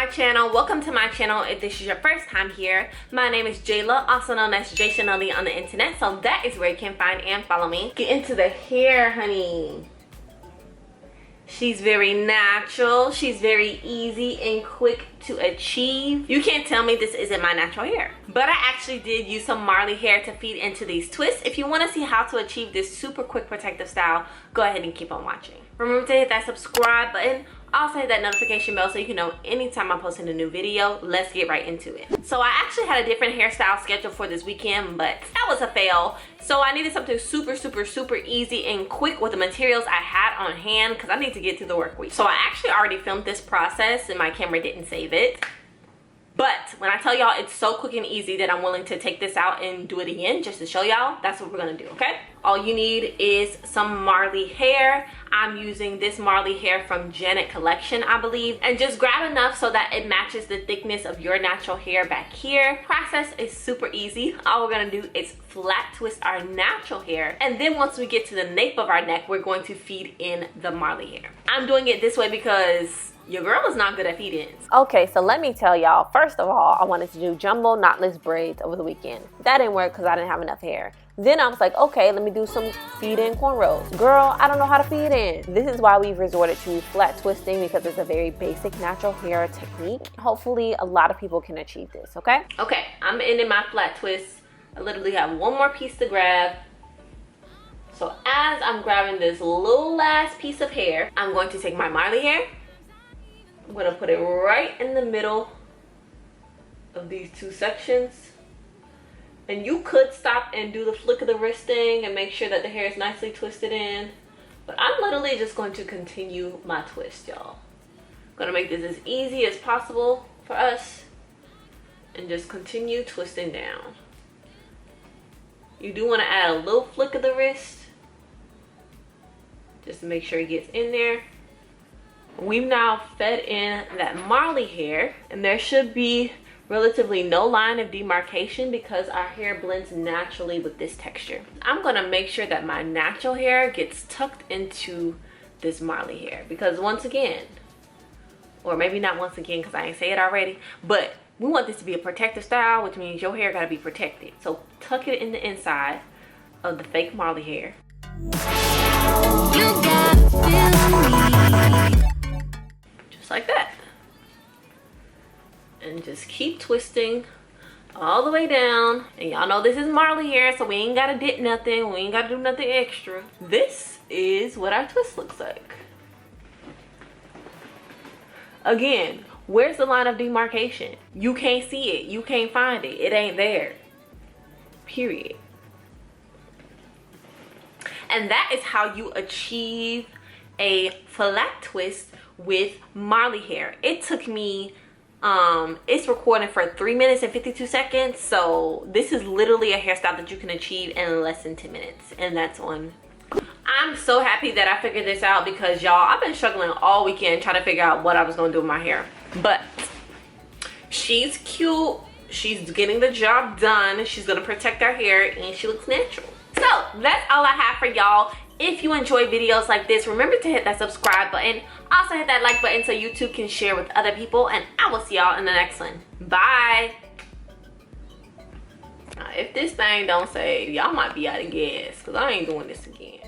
channel. Welcome to my channel. If this is your first time here, my name is Jaila, also known as JaiChanellie on the internet, so that is where you can find and follow me. Get into the hair, honey. She's very natural. She's very easy and quick to achieve. You can't tell me this isn't my natural hair. But I actually did use some Marley hair to feed into these twists. If you want to see how to achieve this super quick protective style, go ahead and keep on watching. Remember to hit that subscribe button. Also hit that notification bell so you can know anytime I'm posting a new video. Let's get right into it. So I actually had a different hairstyle scheduled for this weekend, but that was a fail. So I needed something super easy and quick with the materials I had on hand because I need to get through the work week. So I actually already filmed this process and my camera didn't save it. But when I tell y'all it's so quick and easy that I'm willing to take this out and do it again just to show y'all, that's what we're gonna do, okay? All you need is some Marley hair. I'm using this Marley hair from Janet collection, I believe. And just grab enough so that it matches the thickness of your natural hair back here. Process is super easy. All we're gonna do is flat twist our natural hair. And then once we get to the nape of our neck, we're going to feed in the Marley hair. I'm doing it this way because your girl is not good at feed-ins. Okay, so let me tell y'all, first of all, I wanted to do jumbo knotless braids over the weekend. That didn't work because I didn't have enough hair. Then I was like, okay, let me do some feed-in cornrows. Girl, I don't know how to feed in. This is why we've resorted to flat twisting because it's a very basic natural hair technique. Hopefully, a lot of people can achieve this, okay? Okay, I'm ending my flat twist. I literally have one more piece to grab. So as I'm grabbing this little last piece of hair, I'm going to take my Marley hair. I'm gonna put it right in the middle of these two sections. And you could stop and do the flick of the wrist thing and make sure that the hair is nicely twisted in. But I'm literally just going to continue my twist, y'all. I'm gonna make this as easy as possible for us and just continue twisting down. You do wanna add a little flick of the wrist just to make sure it gets in there. We've now fed in that Marley hair, and there should be relatively no line of demarcation because our hair blends naturally with this texture. I'm gonna make sure that my natural hair gets tucked into this Marley hair because once again, or maybe not once again because I ain't say it already, but we want this to be a protective style, which means your hair gotta be protected. So tuck it in the inside of the fake Marley hair. Like that, and just keep twisting all the way down. And y'all know this is Marley hair, so we ain't gotta dip nothing, we ain't gotta do nothing extra. This is what our twist looks like. Again, where's the line of demarcation? You can't see it, you can't find it, it ain't there, period. And that is how you achieve a flat twist with Marley hair. It took me it's recording for 3 minutes and 52 seconds, so this is literally a hairstyle that you can achieve in less than 10 minutes, and that's on. I'm so happy that I figured this out because y'all, I've been struggling all weekend trying to figure out what I was gonna do with my hair, but she's cute, she's getting the job done, she's gonna protect our hair, and she looks natural. So that's all I have for y'all. If you enjoy videos like this, remember to hit that subscribe button. Also hit that like button so YouTube can share with other people. And I will see y'all in the next one. Bye. Now, if this thing don't save, y'all might be out of gas because I ain't doing this again.